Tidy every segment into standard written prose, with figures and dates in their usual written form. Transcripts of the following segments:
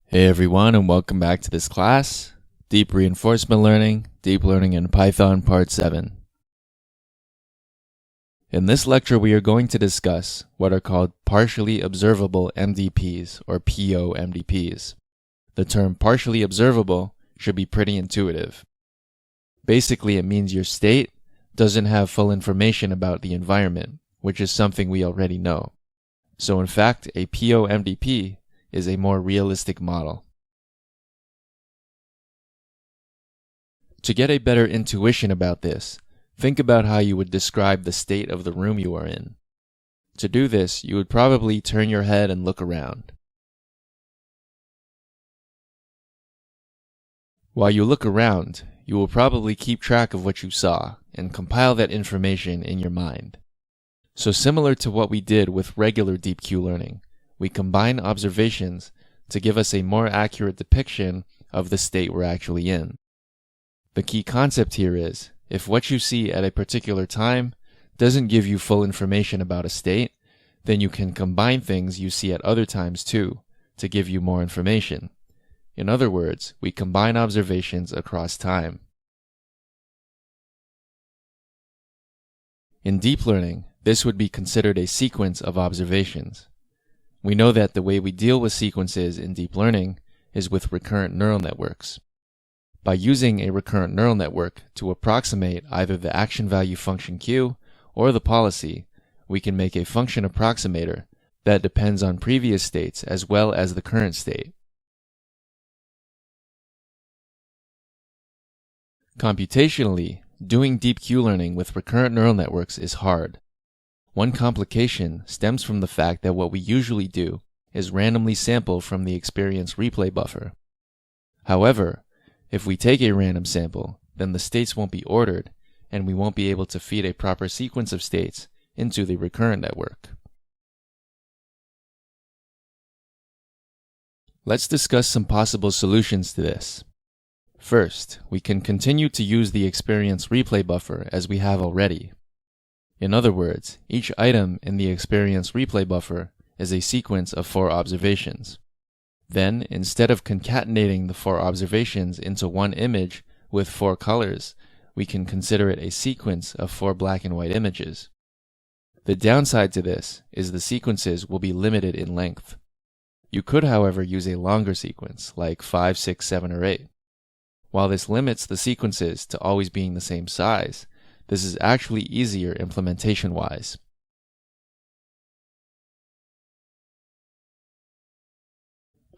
Hey everyone, and welcome back to this class, Deep Reinforcement Learning, Deep Learning in Python Part 7. In this lecture, we are going to discuss what are called partially observable MDPs, or PO-MDPs. The term partially observable should be pretty intuitive. Basically, it means your state doesn't have full information about the environment, which is something we already know. So in fact, a PO-MDP is a more realistic model. To get a better intuition about this, think about how you would describe the state of the room you are in. To do this, you would probably turn your head and look around. While you look around, you will probably keep track of what you saw and compile that information in your mind. So similar to what we did with regular deep Q learning, we combine observations to give us a more accurate depiction of the state we're actually in. The key concept here is, if what you see at a particular time doesn't give you full information about a state, then you can combine things you see at other times too, to give you more information. In other words, we combine observations across time. In deep learning, this would be considered a sequence of observations. We know that the way we deal with sequences in deep learning is with recurrent neural networks. By using a recurrent neural network to approximate either the action value function Q or the policy, we can make a function approximator that depends on previous states as well as the current state. Computationally, doing deep Q learning with recurrent neural networks is hard. One complication stems from the fact that what we usually do is randomly sample from the experience replay buffer. However, if we take a random sample, then the states won't be ordered, and we won't be able to feed a proper sequence of states into the recurrent network. Let's discuss some possible solutions to this. First, we can continue to use the experience replay buffer as we have already. In other words, each item in the experience replay buffer is a sequence of 4 observations. Then, instead of concatenating the 4 observations into one image with 4 colors, we can consider it a sequence of 4 black and white images. The downside to this is the sequences will be limited in length. You could, however, use a longer sequence, like 5, 6, 7, or 8. While this limits the sequences to always being the same size, this is actually easier implementation-wise.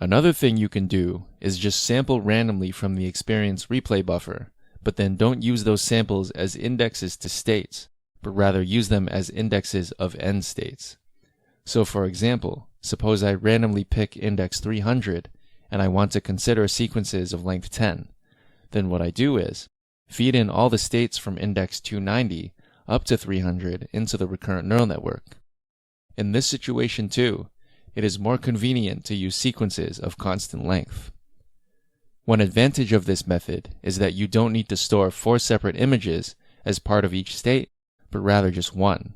Another thing you can do is just sample randomly from the experience replay buffer, but then don't use those samples as indexes to states, but rather use them as indexes of end states. So for example, suppose I randomly pick index 300 and I want to consider sequences of length 10. Then what I do is feed in all the states from index 290 up to 300 into the recurrent neural network. In this situation too, it is more convenient to use sequences of constant length. One advantage of this method is that you don't need to store 4 separate images as part of each state, but rather just one.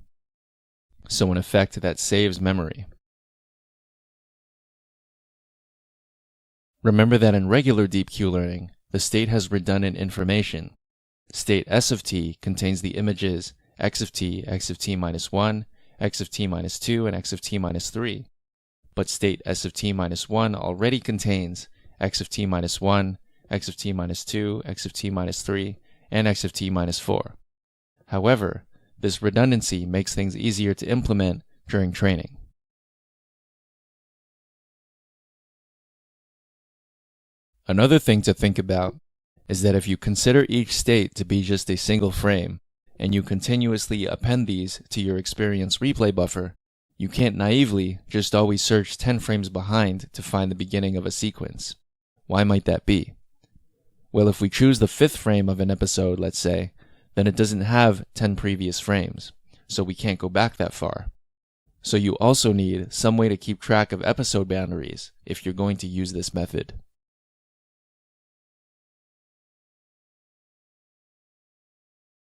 So in effect, that saves memory. Remember that in regular deep Q learning, the state has redundant information. State S of t contains the images x of t minus 1, x of t minus 2, and x of t minus 3. But state S of t minus 1 already contains x of t minus 1, x of t minus 2, x of t minus 3, and x of t minus 4. However, this redundancy makes things easier to implement during training. Another thing to think about is that if you consider each state to be just a single frame, and you continuously append these to your experience replay buffer, you can't naively just always search 10 frames behind to find the beginning of a sequence. Why might that be? Well, if we choose the 5th frame of an episode, let's say, then it doesn't have 10 previous frames, so we can't go back that far. So you also need some way to keep track of episode boundaries if you're going to use this method.